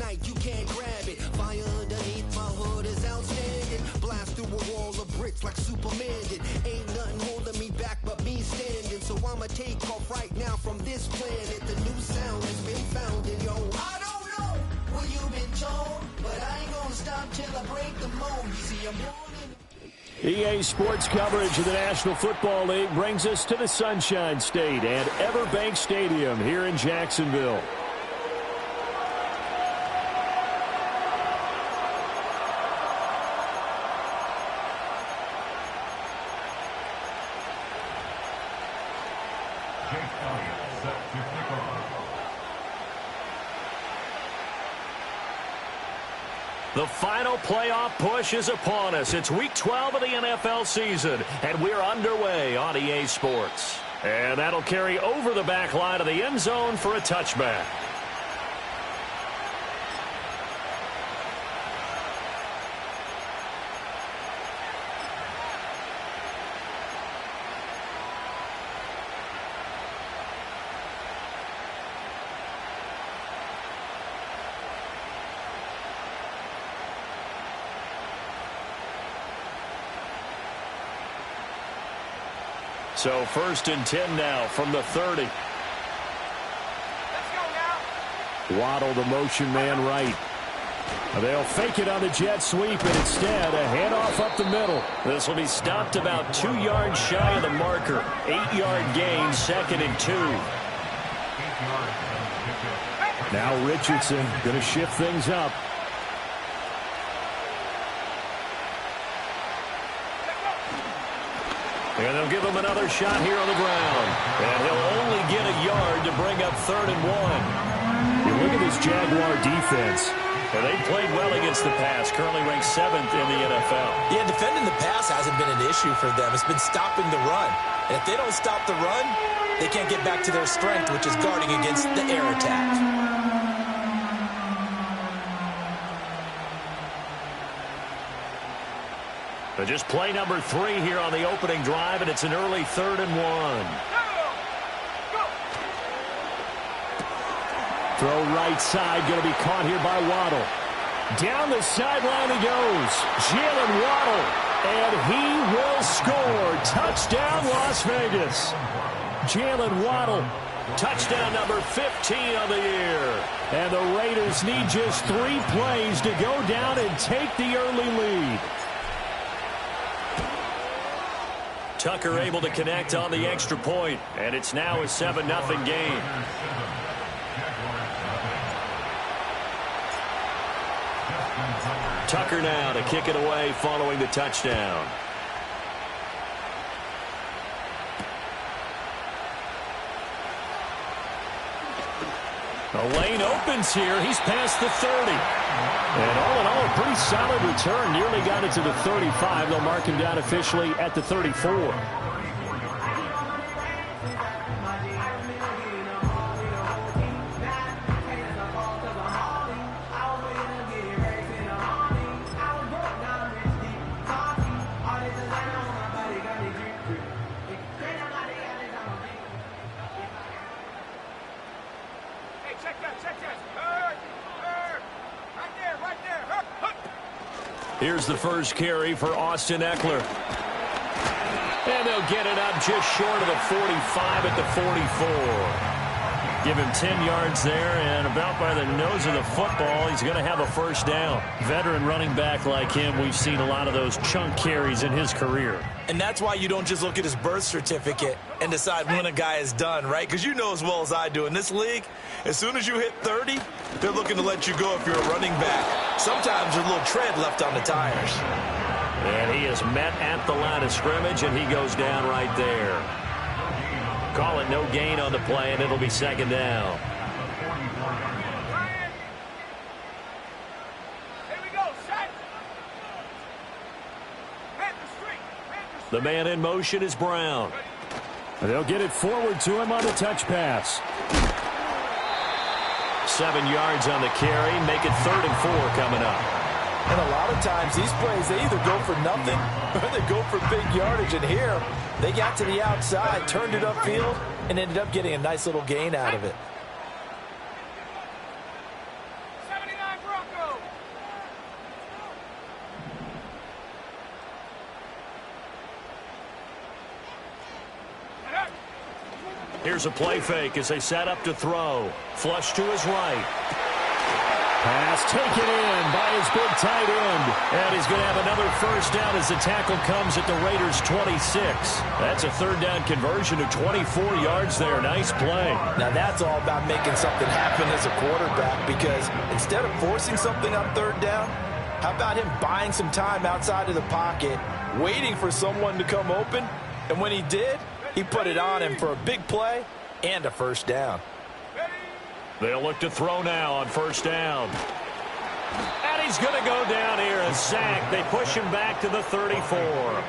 night, you can't grab it. Fire underneath my hood is outstanding. Blast through a wall of bricks like Superman did. Ain't nothing holding me back but me standing. So I'ma take off right now from this planet. The new sound has been founded, yo. I don't know what you've been told, but I ain't gonna stop till I break the mold. You see, I'm born in... EA Sports coverage of the National Football League brings us to the Sunshine State and Everbank Stadium here in Jacksonville. The final playoff push is upon us. It's Week 12 of the NFL season, and we're underway on EA Sports. And that'll carry over the back line of the end zone for a touchback. So 1st and 10 now from the 30. Let's go now. Waddle, the motion man right. They'll fake it on the jet sweep, and instead a handoff up the middle. This will be stopped about 2 yards shy of the marker. 8-yard gain, 2nd and 2. Now Richardson going to shift things up. And they'll give him another shot here on the ground. And he'll only get a yard to bring up 3rd and 1. You look at this Jaguar defense. And they played well against the pass, currently ranked 7th in the NFL. Yeah, defending the pass hasn't been an issue for them. It's been stopping the run. And if they don't stop the run, they can't get back to their strength, which is guarding against the air attack. But just play number 3 here on the opening drive, and it's an early 3rd and 1. Throw right side, going to be caught here by Waddle. Down the sideline he goes. Jalen Waddle, and he will score. Touchdown, Las Vegas. Jalen Waddle, touchdown number 15 on the year. And the Raiders need just 3 plays to go down and take the early lead. Tucker able to connect on the extra point, and it's now a 7-0 game. Tucker now to kick it away following the touchdown. The lane opens here. He's past the 30. And all in all, a pretty solid return. Nearly got it to the 35. They'll mark him down officially at the 34. Here's the first carry for Austin Ekeler. And they'll get it up just short of the 45 at the 44. Give him 10 yards there, and about by the nose of the football, he's going to have a first down. Veteran running back like him, we've seen a lot of those chunk carries in his career. And that's why you don't just look at his birth certificate and decide when a guy is done, right? Because you know as well as I do, in this league, as soon as you hit 30, they're looking to let you go if you're a running back. Sometimes there's a little tread left on the tires. And he is met at the line of scrimmage, and he goes down right there. Call it no gain on the play, and it'll be 2nd down. The man in motion is Brown. They'll get it forward to him on the touch pass. 7 yards on the carry, make it 3rd and 4 coming up. And a lot of times these plays, they either go for nothing or they go for big yardage. And here, they got to the outside, turned it upfield, and ended up getting a nice little gain out of it. 79 Here's a play fake as they set up to throw. Flush to his right. Pass taken in by his big tight end. And he's going to have another first down as the tackle comes at the Raiders' 26. That's a third down conversion of 24 yards there. Nice play. Now that's all about making something happen as a quarterback, because instead of forcing something on third down, how about him buying some time outside of the pocket, waiting for someone to come open, and when he did, he put it on him for a big play and a first down. They'll look to throw now on first down. And he's going to go down here and sack. They push him back to the 34.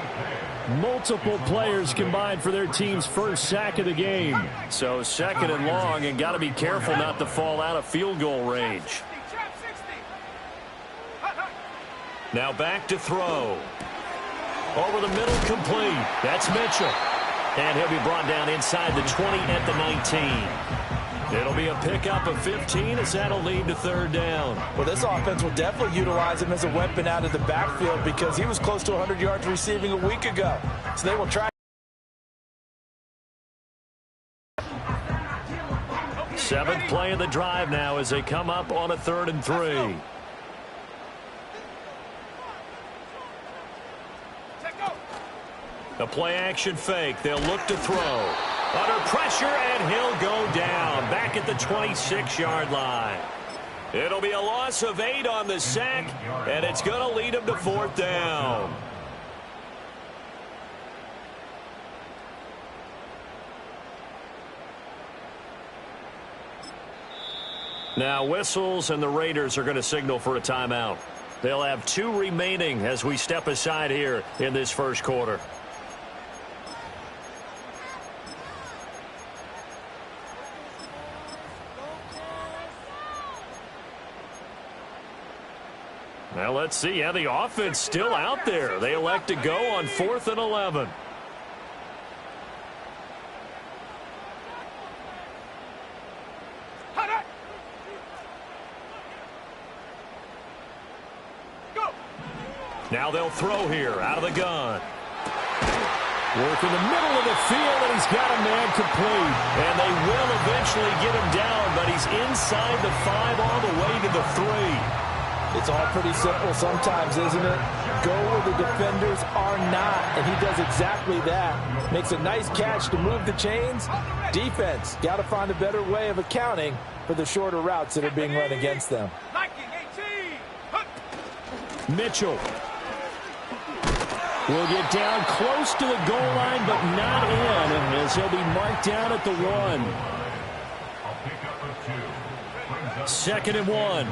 Multiple players combined for their team's first sack of the game. So second and long, and got to be careful not to fall out of field goal range. Now back to throw. Over the middle, complete. That's Mitchell. And he'll be brought down inside the 20 at the 19. It'll be a pickup of 15 as that'll lead to third down. Well, this offense will definitely utilize him as a weapon out of the backfield because he was close to 100 yards receiving a week ago. So they will try. Seventh play of the drive now as they come up on a 3rd and 3. A play-action fake. They'll look to throw. Under pressure, and he'll go down. Back at the 26-yard line. It'll be a loss of 8 on the sack, and it's going to lead him to 4th down. Now whistles, and the Raiders are going to signal for a timeout. They'll have 2 remaining as we step aside here in this first quarter. Now let's see how the offense still out there. They elect to go on 4th and 11. Now they'll throw here out of the gun. Work in the middle of the field, and he's got a man complete. And they will eventually get him down, but he's inside the 5 all the way to the 3. It's all pretty simple sometimes, isn't it? Go where the defenders are not, and he does exactly that. Makes a nice catch to move the chains. Defense, got to find a better way of accounting for the shorter routes that are being run against them. Mitchell will get down close to the goal line, but not in, as he'll be marked down at the 1. 2nd and 1.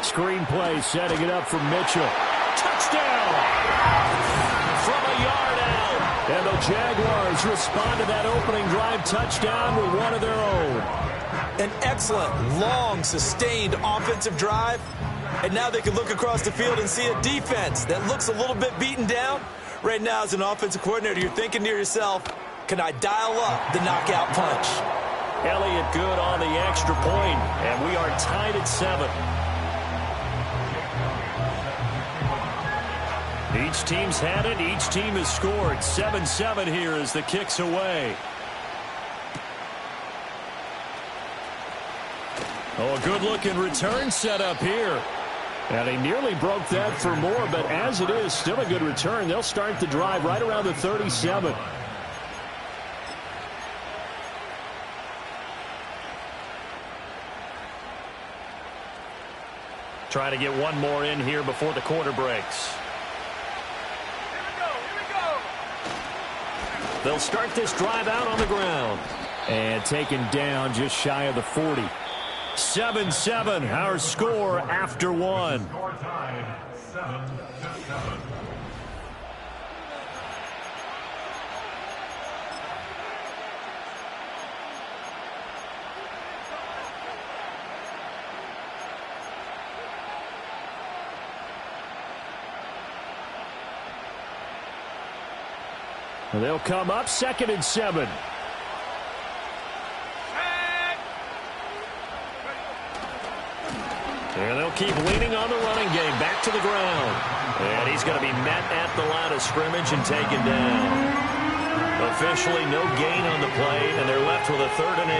Screen play, setting it up for Mitchell. Touchdown! From a yard out. And the Jaguars respond to that opening drive touchdown with one of their own. An excellent, long, sustained offensive drive. And now they can look across the field and see a defense that looks a little bit beaten down. Right now, as an offensive coordinator, you're thinking to yourself, can I dial up the knockout punch? Elliott good on the extra point, and we are tied at 7. Each team's had it. Each team has scored. 7-7 here as the kick's away. Oh, a good-looking return set up here. And he nearly broke that for more, but as it is, still a good return. They'll start the drive right around the 37. Trying to get one more in here before the quarter breaks. They'll start this drive out on the ground. And taken down just shy of the 40. 7-7, our score after 1. They'll come up 2nd and 7. And they'll keep leaning on the running game. Back to the ground. And he's going to be met at the line of scrimmage and taken down. Officially no gain on the play, and they're left with a 3rd and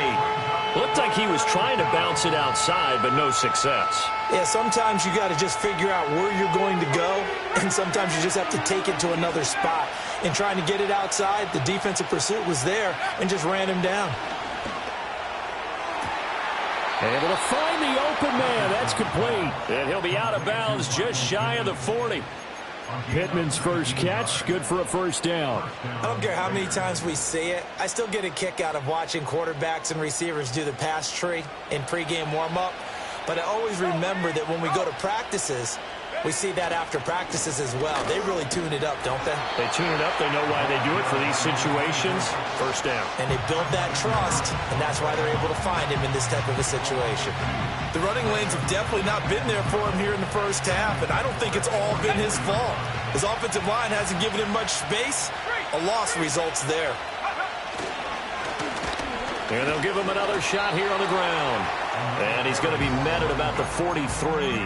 8. Looked like he was trying to bounce it outside, but no success. Yeah, sometimes you got to just figure out where you're going to go, and sometimes you just have to take it to another spot. In trying to get it outside, the defensive pursuit was there and just ran him down. Able to find the open man. That's complete. And he'll be out of bounds just shy of the 40. Pittman's first catch, good for a 1st down. I don't care how many times we see it. I still get a kick out of watching quarterbacks and receivers do the pass tree in pregame warm-up. But I always remember that when we go to practices, we see that after practices as well. They really tune it up, don't they? They tune it up. They know why they do it for these situations. 1st down. And they build that trust, and that's why they're able to find him in this type of a situation. The running lanes have definitely not been there for him here in the 1st half, and I don't think it's all been his fault. His offensive line hasn't given him much space. A loss results there. And they'll give him another shot here on the ground. And he's going to be met at about the 43.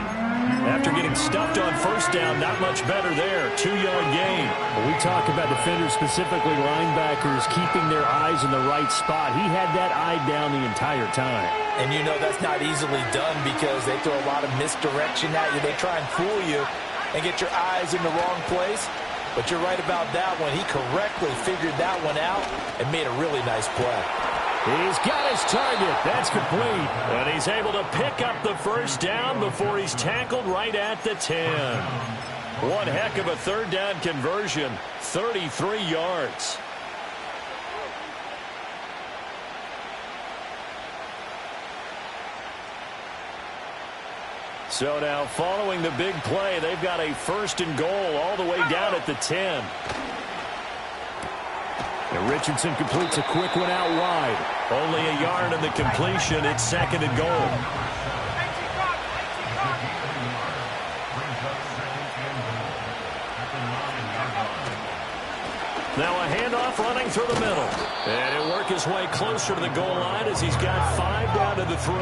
After getting stuffed on 1st down, not much better there. 2-yard gain. When we talk about defenders, specifically linebackers, keeping their eyes in the right spot, he had that eye down the entire time. And you know that's not easily done because they throw a lot of misdirection at you. They try and fool you and get your eyes in the wrong place. But you're right about that one. He correctly figured that one out and made a really nice play. He's got his target. That's complete. And he's able to pick up the 1st down before he's tackled right at the 10. One heck of a 3rd down conversion. 33 yards. So now following the big play, they've got a 1st and goal all the way down at the 10. And Richardson completes a quick one out wide. Only a yard in the completion. It's 2nd and goal. Now a handoff running through the middle. And he'll work his way closer to the goal line as he's got 5 down to the 3.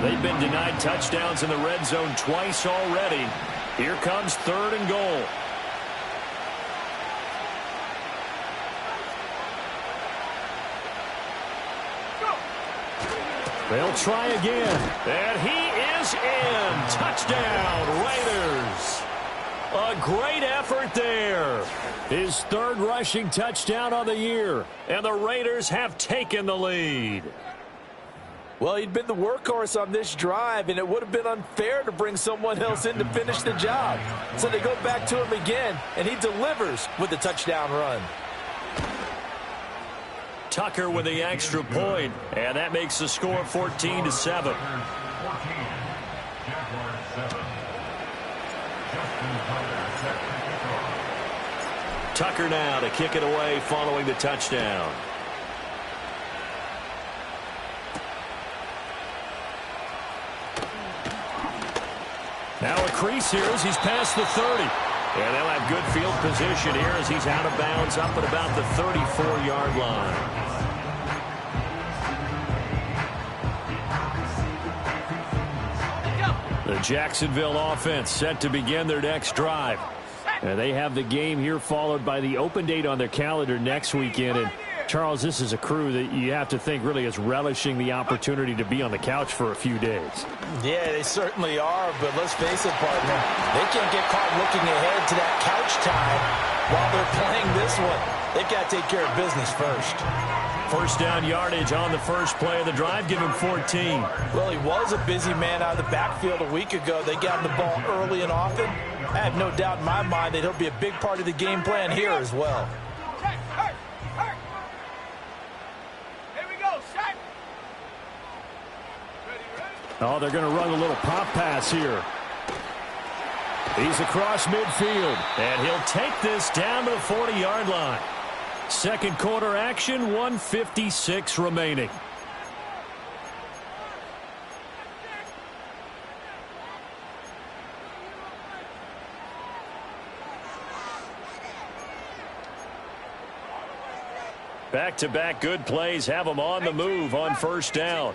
They've been denied touchdowns in the red zone twice already. Here comes 3rd and goal. They'll try again. And he is in. Touchdown, Raiders. A great effort there. His 3rd rushing touchdown on the year. And the Raiders have taken the lead. Well, he'd been the workhorse on this drive, and it would have been unfair to bring someone else in to finish the job. So they go back to him again, and he delivers with the touchdown run. Tucker with the extra point, and that makes the score 14-7. Tucker now to kick it away following the touchdown. Now a crease here as he's past the 30. And they'll have good field position here as he's out of bounds up at about the 34-yard line. The Jacksonville offense set to begin their next drive. And they have the game here followed by the open date on their calendar next weekend. And Charles, this is a crew that you have to think really is relishing the opportunity to be on the couch for a few days. Yeah, they certainly are, but let's face it, partner. They can't get caught looking ahead to that couch time while they're playing this one. They've got to take care of business first. 1st down yardage on the first play of the drive. Give him 14. Well, he was a busy man out of the backfield a week ago. They got him the ball early and often. I have no doubt in my mind that he'll be a big part of the game plan here as well. Oh, they're going to run a little pop pass here. He's across midfield, and he'll take this down to the 40-yard line. Second quarter action, 1:56 remaining. Back-to-back good plays have them on the move on 1st down.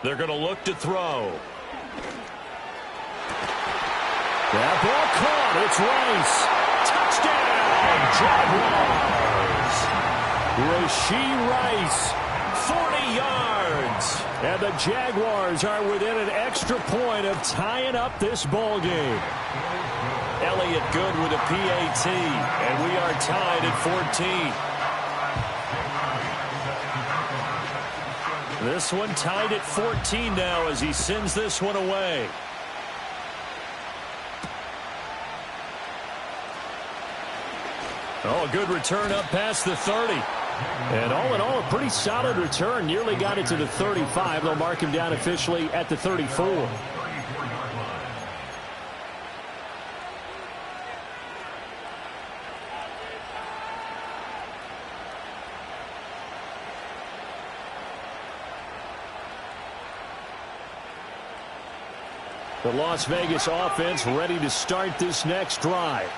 They're going to look to throw. That ball caught. It's Rice. Touchdown, Jaguars. Rashee Rice, 40 yards. And the Jaguars are within an extra point of tying up this ball game. Elliott Good with a PAT, and we are tied at 14. This one tied at 14 now as he sends this one away. Oh, a good return up past the 30. And all in all, a pretty solid return. Nearly got it to the 35. They'll mark him down officially at the 34. The Las Vegas offense ready to start this next drive.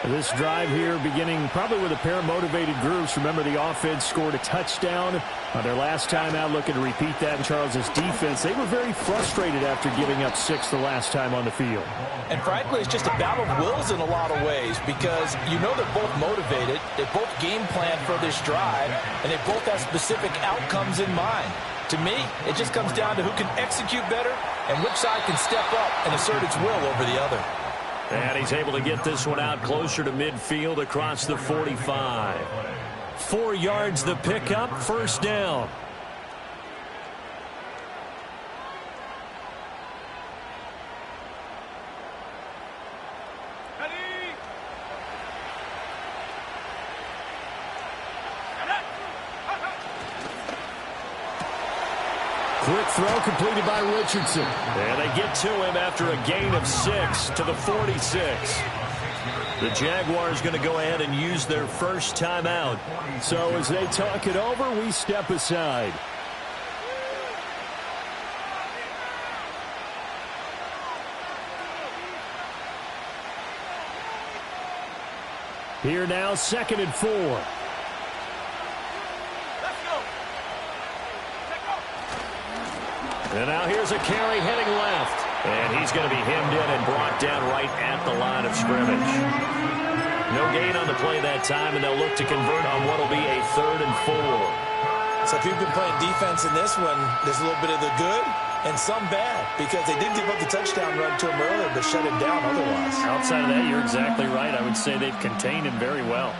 This drive here beginning probably with a pair of motivated groups. Remember, the offense scored a touchdown on their last time out, looking to repeat that in Charles' defense. They were very frustrated after giving up 6 the last time on the field. And frankly, it's just a battle of wills in a lot of ways because you know they're both motivated, they both game plan for this drive, and they both have specific outcomes in mind. To me, it just comes down to who can execute better and which side can step up and assert its will over the other. And he's able to get this one out closer to midfield across the 45. 4 yards the pickup, first down. Quick throw completed by Richardson. And they get to him after a gain of 6 to the 46. The Jaguars going to go ahead and use their first timeout. So as they talk it over, we step aside. Here now, 2nd and 4. And now here's a carry heading left. And he's going to be hemmed in and brought down right at the line of scrimmage. No gain on the play that time, and they'll look to convert on what will be a 3rd and 4. So if you've been playing defense in this one, there's a little bit of the good and some bad because they did give up the touchdown run to him earlier but shut him down otherwise. Outside of that, you're exactly right. I would say they've contained him very well.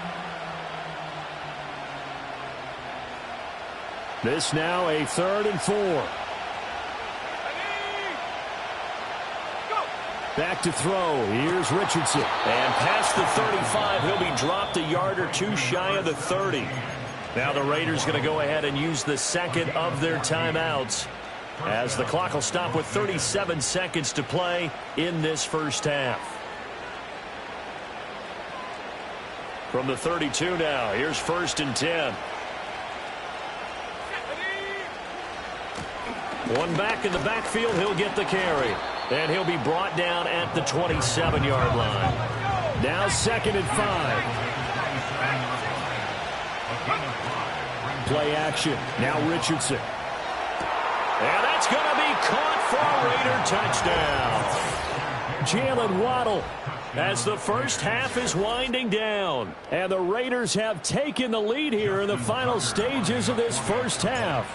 This now a 3rd and 4. Back to throw. Here's Richardson. And past the 35, he'll be dropped a yard or 2 shy of the 30. Now the Raiders going to go ahead and use the second of their timeouts as the clock will stop with 37 seconds to play in this first half. From the 32 now, here's 1st and 10. One back in the backfield, he'll get the carry. And he'll be brought down at the 27-yard line. Now 2nd and 5. Play action. Now Richardson. And that's going to be caught for a Raider touchdown. Jalen Waddle as the first half is winding down. And the Raiders have taken the lead here in the final stages of this first half.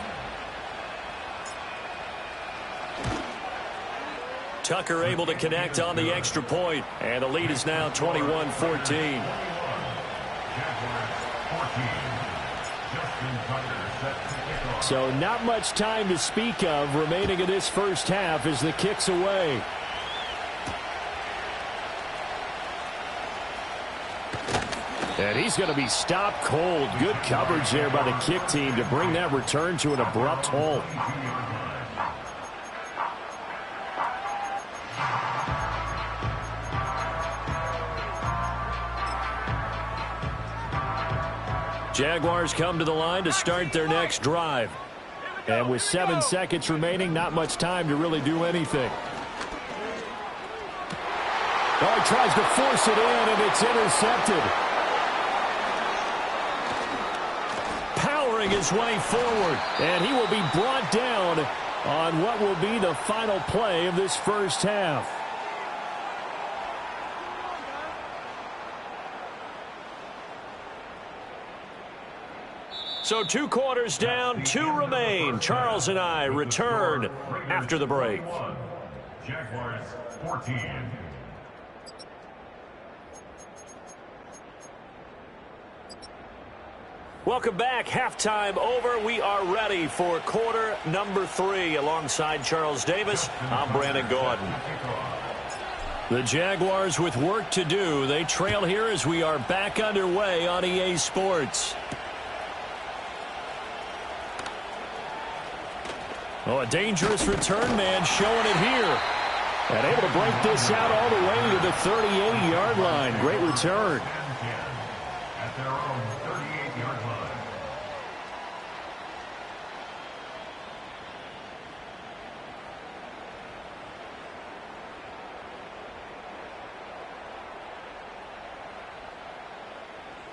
Tucker able to connect on the extra point, and the lead is now 21-14. So not much time to speak of remaining in this first half as the kick's away. And he's going to be stopped cold. Good coverage there by the kick team to bring that return to an abrupt halt. Jaguars come to the line to start their next drive. And with 7 seconds remaining, not much time to really do anything. Oh, he tries to force it in, and it's intercepted. Powering his way forward, and he will be brought down on what will be the final play of this first half. So 2 quarters down, 2 remain. Charles and I return after the break. Jaguars 14. Welcome back. Halftime over. We are ready for quarter number 3. Alongside Charles Davis, I'm Brandon Gaudin. The Jaguars with work to do. They trail here as we are back underway on EA Sports. Oh, a dangerous return man showing it here. And able to break this out all the way to the 38-yard line. Great return. At their own 38-yard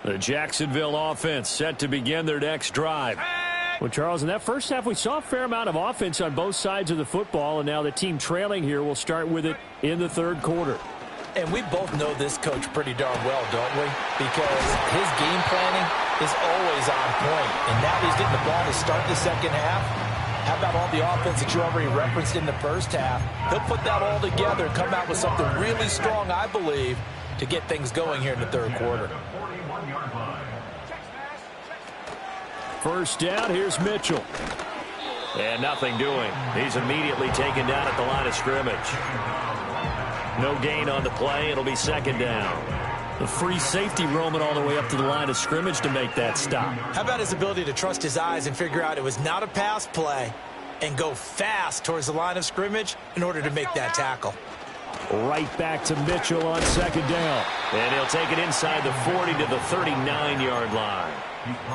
line. The Jacksonville offense set to begin their next drive. Well, Charles, in that first half, we saw a fair amount of offense on both sides of the football, and now the team trailing here will start with it in the third quarter. And we both know this coach pretty darn well, don't we? Because his game planning is always on point. And now he's getting the ball to start the second half. How about all the offense that you already referenced in the first half? He'll put that all together and come out with something really strong, I believe, to get things going here in the third quarter. First down, here's Mitchell. And nothing doing. He's immediately taken down at the line of scrimmage. No gain on the play. It'll be second down. The free safety roaming all the way up to the line of scrimmage to make that stop. How about his ability to trust his eyes and figure out it was not a pass play and go fast towards the line of scrimmage in order to make that tackle. Right back to Mitchell on second down. And he'll take it inside the 40 to the 39-yard line.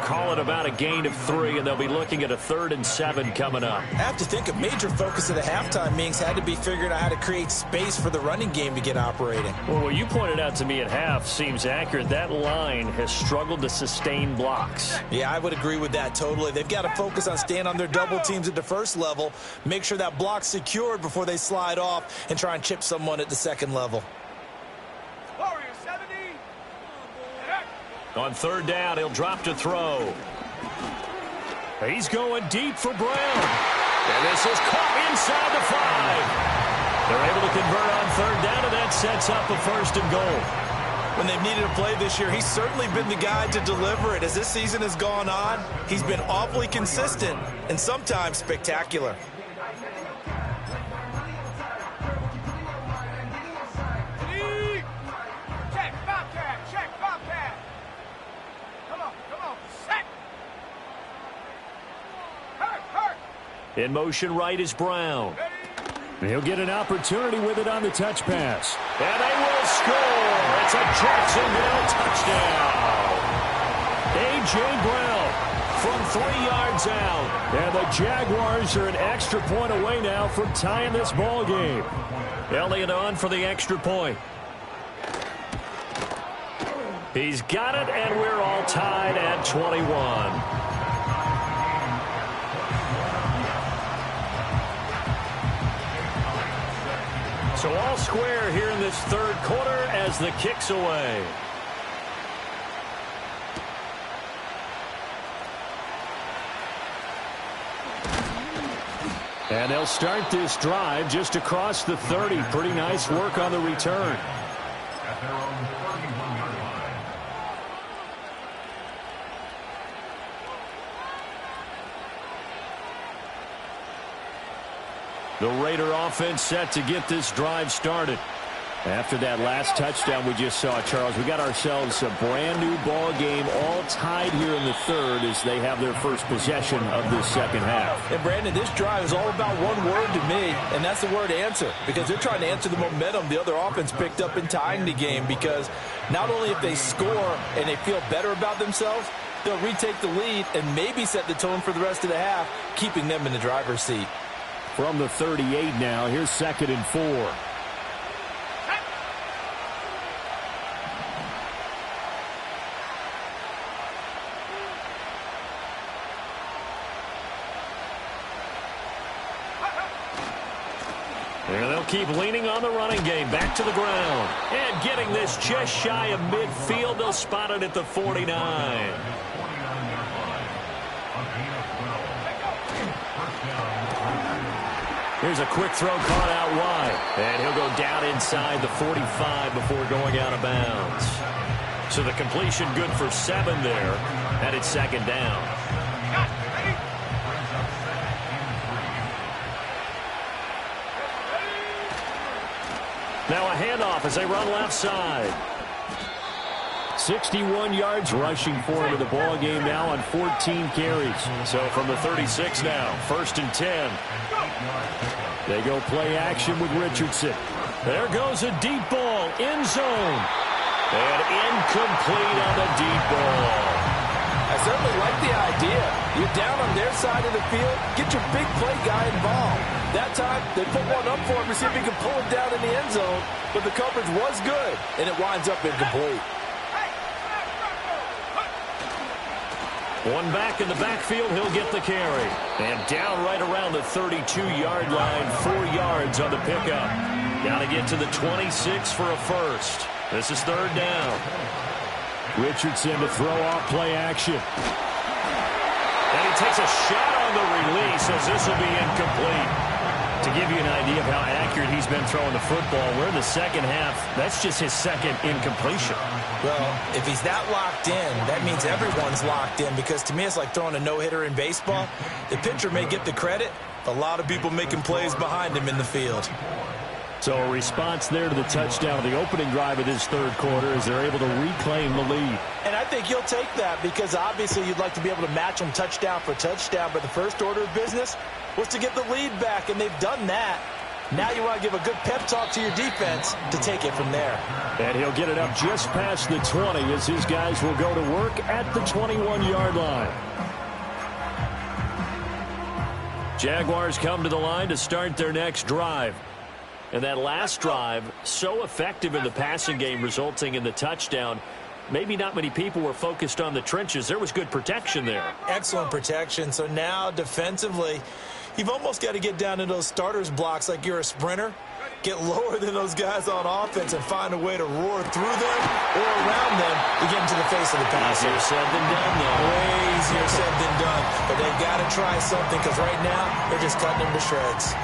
Call it about a gain of 3, and they'll be looking at a 3rd and 7 coming up. I have to think a major focus of the halftime meetings had to be figuring out how to create space for the running game to get operating. Well, what you pointed out to me at half seems accurate. That line has struggled to sustain blocks. Yeah, I would agree with that totally. They've got to focus on staying on their double teams at the first level, make sure that block's secured before they slide off and try and chip someone at the second level. On third down, he'll drop to throw. He's going deep for Brown. And this is caught inside the 5. They're able to convert on third down, and that sets up a 1st and goal. When they've needed a play this year, he's certainly been the guy to deliver it. As this season has gone on, he's been awfully consistent and sometimes spectacular. In motion right is Brown. He'll get an opportunity with it on the touch pass. And they will score. It's a Jacksonville touchdown. A.J. Brown from 3 yards out. And the Jaguars are an extra point away now from tying this ball game. Elliott on for the extra point. He's got it, and we're all tied at 21. So all square here in this third quarter as the kick's away. And they'll start this drive just across the 30. Pretty nice work on the return. At their own 31-yard line. The Raider offense set to get this drive started. After that last touchdown we just saw, Charles, we got ourselves a brand new ball game, all tied here in the third as they have their first possession of this second half. And Brandon, this drive is all about one word to me, and that's the word answer, because they're trying to answer the momentum the other offense picked up in tying the game, because not only if they score and they feel better about themselves, they'll retake the lead and maybe set the tone for the rest of the half, keeping them in the driver's seat. From the 38 now, here's 2nd and 4. And they'll keep leaning on the running game. Back to the ground. And getting this just shy of midfield. They'll spot it at the 49. Here's a quick throw caught out wide. And he'll go down inside the 45 before going out of bounds. So the completion good for 7 there. And it's second down. Now a handoff as they run left side. 61 yards rushing for him in the ball game now on 14 carries. So from the 36 now, 1st and 10. They go play action with Richardson. There goes a deep ball, end zone. And incomplete on the deep ball. I certainly like the idea. You're down on their side of the field. Get your big play guy involved. That time, they put one up for him to see if he can pull it down in the end zone. But the coverage was good, and it winds up incomplete. One back in the backfield, he'll get the carry. And down right around the 32-yard line, 4 yards on the pickup. Got to get to the 26 for a first. This is 3rd down. Richardson to throw off play action. And he takes a shot on the release as this will be incomplete. To give you an idea of how accurate he's been throwing the football, we're in the second half. That's just his second incompletion. Well, if he's that locked in, that means everyone's locked in, because to me it's like throwing a no-hitter in baseball. The pitcher may get the credit, a lot of people making plays behind him in the field. So a response there to the touchdown, the opening drive of this 3rd quarter, as they're able to reclaim the lead. And I think you'll take that, because obviously you'd like to be able to match them touchdown for touchdown, but the first order of business was to get the lead back, and they've done that. Now you want to give a good pep talk to your defense to take it from there. And he'll get it up just past the 20 as his guys will go to work at the 21-yard line. Jaguars come to the line to start their next drive. And that last drive, so effective in the passing game, resulting in the touchdown. Maybe not many people were focused on the trenches. There was good protection there. Excellent protection. So now defensively, you've almost got to get down to those starters blocks like you're a sprinter. Get lower than those guys on offense and find a way to roar through them or around them to get into the face of the passer. Easier said than done, though. Way easier said than done. But they've got to try something, because right now they're just cutting them to shreds.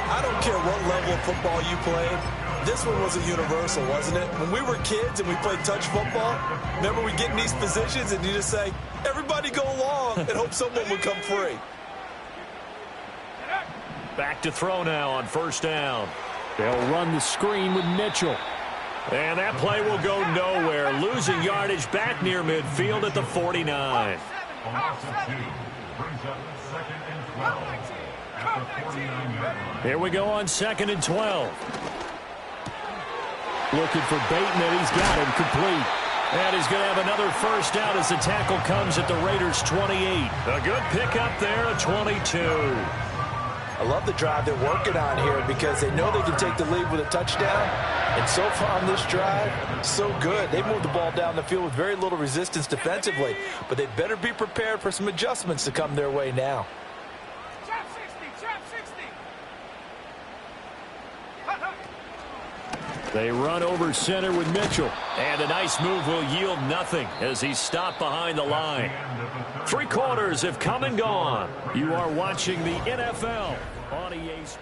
I don't care what level of football you played. This one was a universal, wasn't it? When we were kids and we played touch football, remember we get in these positions and you just say, everybody go along, and hope someone would come free. Back to throw now on 1st down. They'll run the screen with Mitchell. And that play will go nowhere. Losing yardage back near midfield at the 49. Here we go on 2nd and 12. Looking for Bateman. He's got him complete. And he's going to have another first down as the tackle comes at the Raiders' 28. A good pickup there at 22. I love the drive they're working on here, because they know they can take the lead with a touchdown. And so far on this drive, so good. They moved the ball down the field with very little resistance defensively. But they better be prepared for some adjustments to come their way now. They run over center with Mitchell. And a nice move will yield nothing as he's stopped behind the line. 3 quarters have come and gone. You are watching the NFL on EA Sports.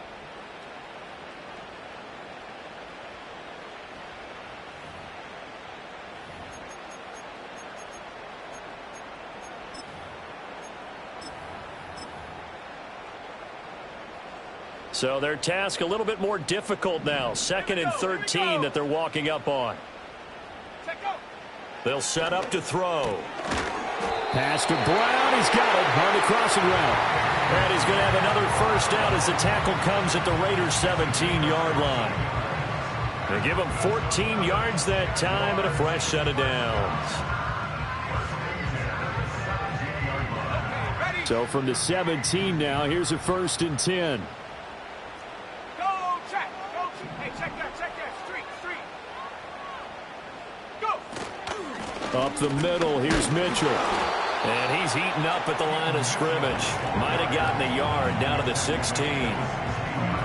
So their task a little bit more difficult now. 2nd and 13 that they're walking up on. They'll set up to throw. Pass to Brown. He's got it on the crossing route. And he's going to have another first down as the tackle comes at the Raiders' 17-yard line. They give him 14 yards that time and a fresh set of downs. So from the 17 now, here's a 1st and 10. Up the middle, here's Mitchell. And he's heating up at the line of scrimmage. Might have gotten a yard down to the 16.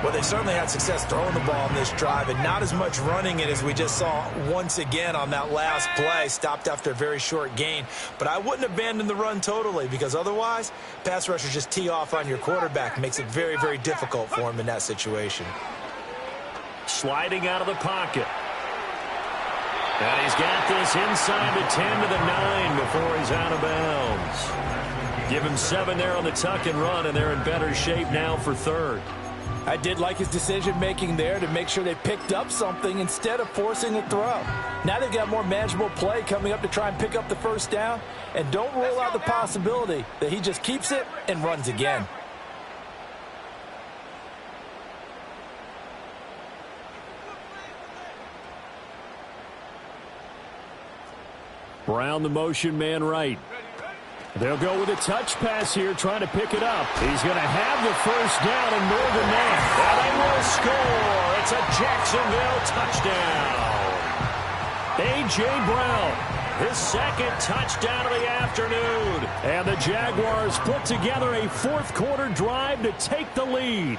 Well, they certainly had success throwing the ball in this drive and not as much running it as we just saw once again on that last play. Stopped after a very short gain. But I wouldn't abandon the run totally because otherwise, pass rushers just tee off on your quarterback. Makes it very, very difficult for him in that situation. Sliding out of the pocket. And he's got this inside the 10 to the 9 before he's out of bounds. Give him 7 there on the tuck and run, and they're in better shape now for third. I did like his decision-making there to make sure they picked up something instead of forcing a throw. Now they've got more manageable play coming up to try and pick up the first down. And don't rule out the possibility that he just keeps it and runs again. Brown, the motion man right. They'll go with a touch pass here, trying to pick it up. He's going to have the first down and more than that. And they will score. It's a Jacksonville touchdown. A.J. Brown, his second touchdown of the afternoon. And the Jaguars put together a fourth-quarter drive to take the lead.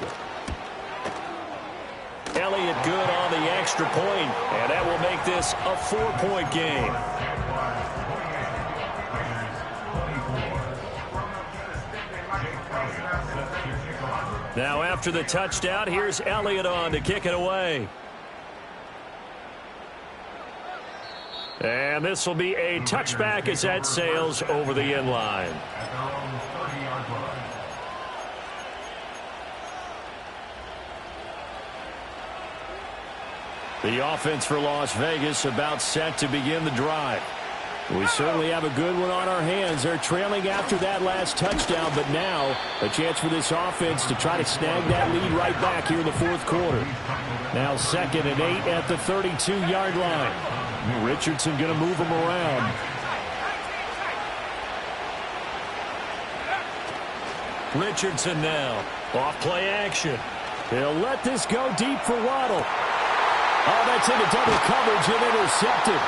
Elliott good on the extra point, and that will make this a 4-point game. Now after the touchdown, here's Elliott on to kick it away. And this will be a touchback as that sails over the end line. The offense for Las Vegas about set to begin the drive. We certainly have a good one on our hands. They're trailing after that last touchdown, but now a chance for this offense to try to snag that lead right back here in the fourth quarter. Now 2nd and 8 at the 32-yard line. Richardson going to move him around. Richardson now. Off play action. He'll let this go deep for Waddle. Oh, that's into double coverage and intercepted.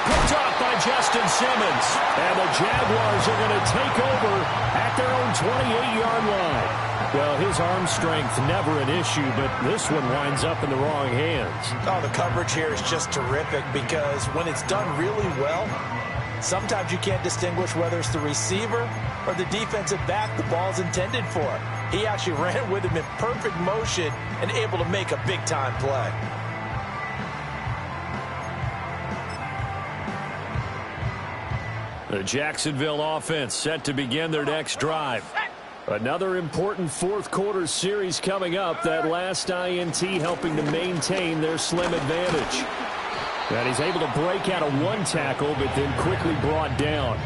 Picked off by Justin Simmons. And the Jaguars are going to take over at their own 28-yard line. Well, his arm strength never an issue, but this one winds up in the wrong hands. Oh, the coverage here is just terrific because when it's done really well, sometimes you can't distinguish whether it's the receiver or the defensive back the ball's intended for. He actually ran with him in perfect motion and able to make a big-time play. The Jacksonville offense set to begin their next drive. Another important fourth-quarter series coming up. That last INT helping to maintain their slim advantage. And he's able to break out of one tackle, but then quickly brought down.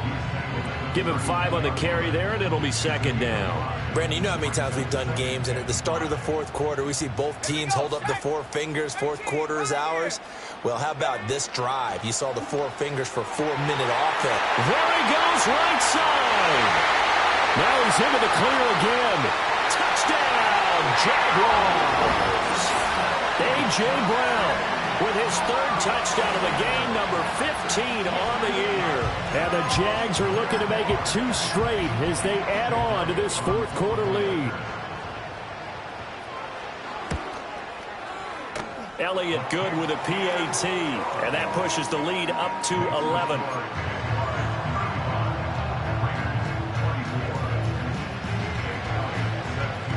Give him 5 on the carry there, and it'll be 2nd down. Brandon, you know how many times we've done games, and at the start of the fourth quarter, we see both teams hold up the 4 fingers. Fourth quarter is ours. Well, how about this drive? You saw the 4 fingers for 4-minute offense. There he goes, right side. Now he's into the clear again. Touchdown, Jaguars. A.J. Brown with his 3rd touchdown of the game, number 15 on the year. And the Jags are looking to make it 2 straight as they add on to this fourth-quarter lead. Elliott good with a PAT, and that pushes the lead up to 11.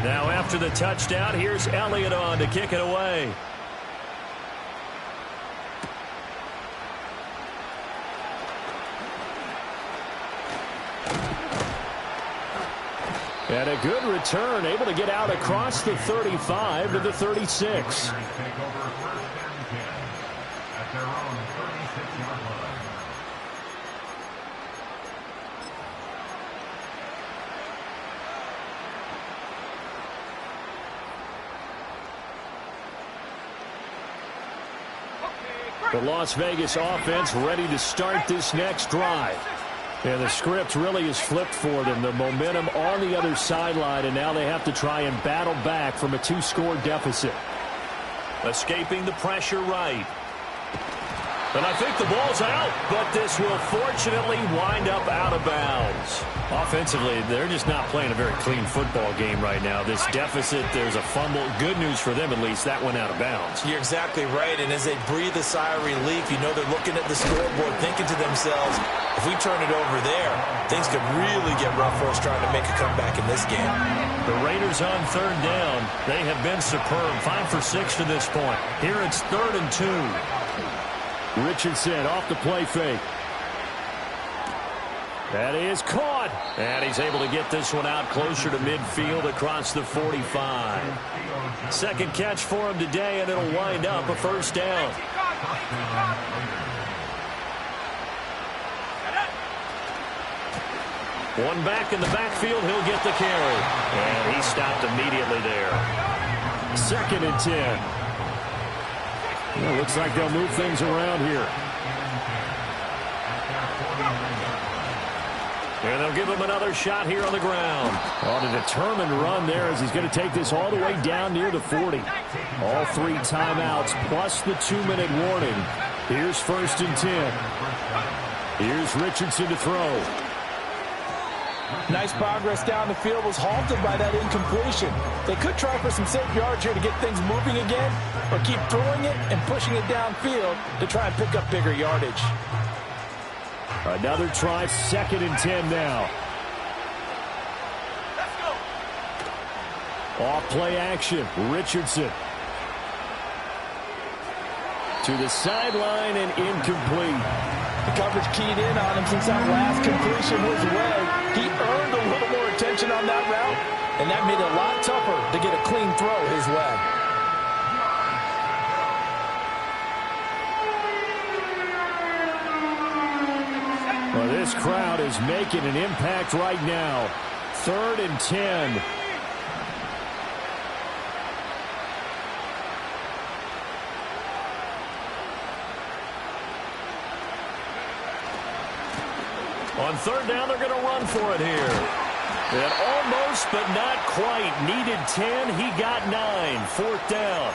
Now after the touchdown, here's Elliott on to kick it away. And a good return, able to get out across the 35 to the 36. The Las Vegas offense ready to start this next drive. And the script really is flipped for them. The momentum on the other sideline, and now they have to try and battle back from a 2-score deficit. Escaping the pressure right. And I think the ball's out, but this will fortunately wind up out of bounds. Offensively, they're just not playing a very clean football game right now. This deficit, there's a fumble. Good news for them, at least. That went out of bounds. You're exactly right, and as they breathe a sigh of relief, you know they're looking at the scoreboard, thinking to themselves, if we turn it over there, things could really get rough for us trying to make a comeback in this game. The Raiders on third down. They have been superb. 5 for 6 to this point. Here it's 3rd and 2. Richardson off the play fake. That is caught. And he's able to get this one out closer to midfield across the 45. Second catch for him today, and it'll wind up a first down. One back in the backfield. He'll get the carry. And he stopped immediately there. 2nd and 10. Well, looks like they'll move things around here. And they'll give him another shot here on the ground. On a determined run there as he's going to take this all the way down near the 40. All 3 timeouts plus the 2-minute warning. Here's 1st and 10. Here's Richardson to throw. Nice progress down the field, was halted by that incompletion. They could try for some safe yards here to get things moving again, or keep throwing it and pushing it downfield to try and pick up bigger yardage. Another try, 2nd and 10 now. Let's go. Off play action, Richardson. To the sideline and incomplete. The coverage keyed in on him since that last completion his way. He earned a little more attention on that route, and that made it a lot tougher to get a clean throw his way. Well, this crowd is making an impact right now. 3rd and 10. On 3rd down, they're going to run for it here. And almost, but not quite. Needed 10. He got 9. 4th down.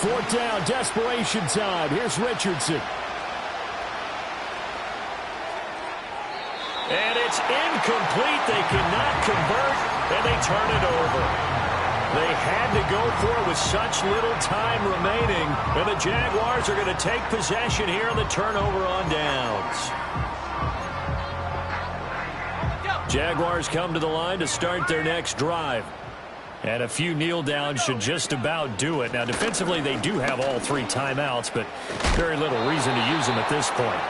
Fourth down, desperation time. Here's Richardson. And it's incomplete. They cannot convert, and they turn it over. They had to go for it with such little time remaining, and the Jaguars are going to take possession here on the turnover on downs. Jaguars come to the line to start their next drive. And a few kneel downs should just about do it. Now, defensively, they do have all 3 timeouts, but very little reason to use them at this point.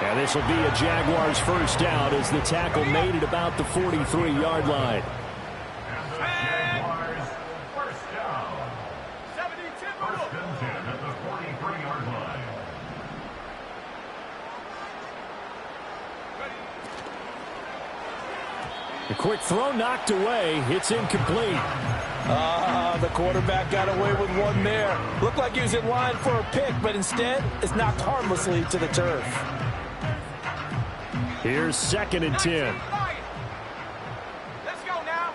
And this will be a Jaguars first down as the tackle made at about the 43-yard line. Jaguars first down. 1st and 10 at the 43-yard line. The quick throw knocked away. It's incomplete. The quarterback got away with one there. Looked like he was in line for a pick, but instead it's knocked harmlessly to the turf. Here's 2nd and 10. Let's go now.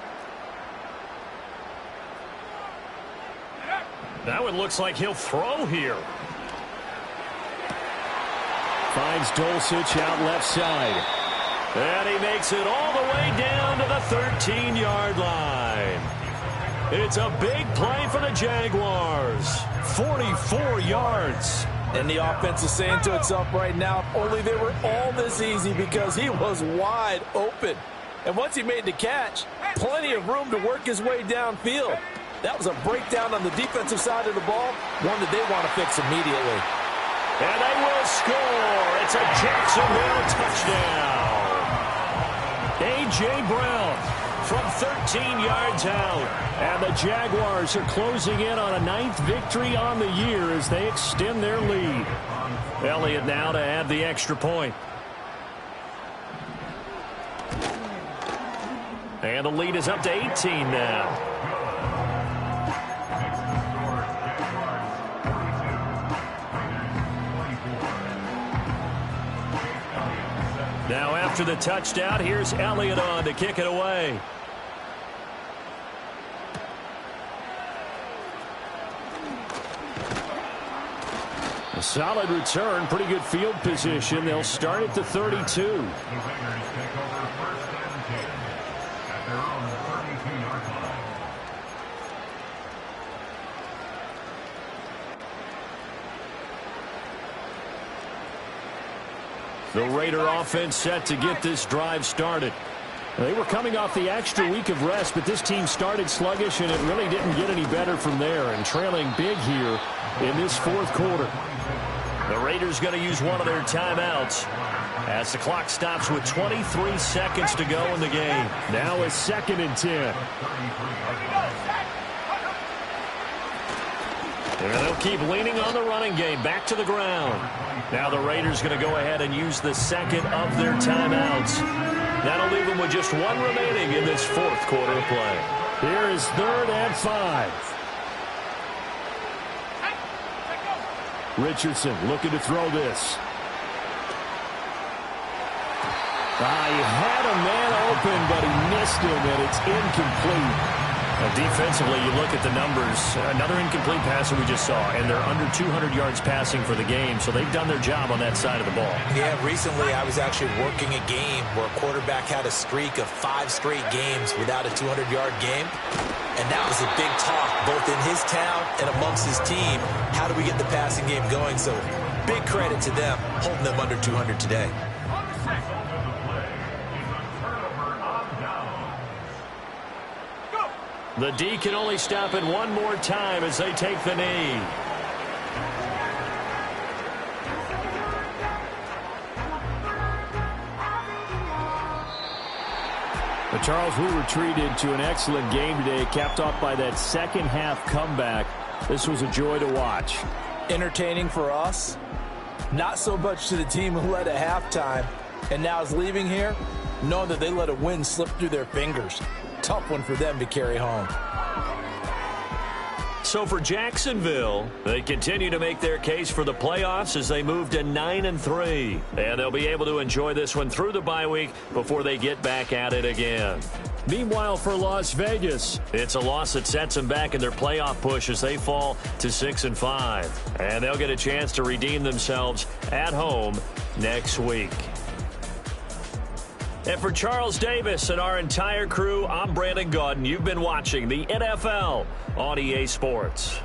That one looks like he'll throw here. Finds Dulcich out left side. And he makes it all the way down to the 13-yard line. It's a big play for the Jaguars. 44 yards. And the offense is saying to itself right now, if only they were all this easy, because he was wide open. And once he made the catch, plenty of room to work his way downfield. That was a breakdown on the defensive side of the ball, one that they want to fix immediately. And they will score. It's a Jacksonville touchdown. A.J. Brown, from 13 yards out. And the Jaguars are closing in on a 9th victory on the year as they extend their lead. Elliott now to add the extra point. And the lead is up to 18 now. Now after the touchdown, here's Elliott on to kick it away. A solid return, pretty good field position. They'll start at the 32. The Raider offense set to get this drive started. They were coming off the extra week of rest, but this team started sluggish, and it really didn't get any better from there, and trailing big here in this fourth quarter. The Raiders going to use one of their timeouts as the clock stops with 23 seconds to go in the game. Now it's 2nd and 10. And they'll keep leaning on the running game. Back to the ground. Now the Raiders going to go ahead and use the second of their timeouts. That'll leave them with just one remaining in this fourth quarter of play. Here is 3rd and 5. Richardson looking to throw this. He had a man open, but he missed him, and it's incomplete. Defensively, you look at the numbers. Another incomplete pass that we just saw, and they're under 200 yards passing for the game, so they've done their job on that side of the ball. Yeah, recently I was actually working a game where a quarterback had a streak of 5 straight games without a 200-yard game, and that was a big talk both in his town and amongst his team. How do we get the passing game going? So big credit to them holding them under 200 today. The D can only stop it one more time as they take the knee. But Charles, we were treated to an excellent game today, capped off by that second half comeback. This was a joy to watch. Entertaining for us, not so much to the team who led at halftime and now is leaving here knowing that they let a win slip through their fingers. Tough one for them to carry home. So for Jacksonville, they continue to make their case for the playoffs as they move to 9-3. And they'll be able to enjoy this one through the bye week before they get back at it again. Meanwhile, for Las Vegas, it's a loss that sets them back in their playoff push as they fall to 6-5. And they'll get a chance to redeem themselves at home next week. And for Charles Davis and our entire crew, I'm Brandon Gaudin. You've been watching the NFL on EA Sports.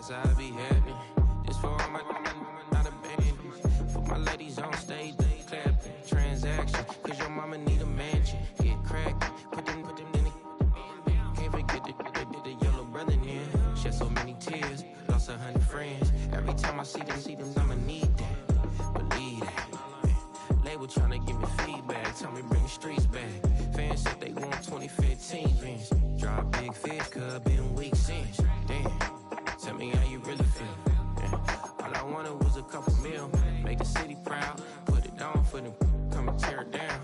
that's how I be happening. This for all my not abandoned. For my ladies on stage, they clapping. Transaction, cause your mama need a mansion. Get crackin', put them in the. Can't forget the yellow brother in. Shed so many tears, lost 100 friends. Every time I see them, I'ma need that. Believe that. Label tryna give me feedback, tell me bring the streets back. Fans said they want 2015 Vince. Drop big fish, cuz been weak since. Damn, tell me how you really feel. Yeah. All I wanted was a couple mil, make the city proud, put it on for them, come and tear it down.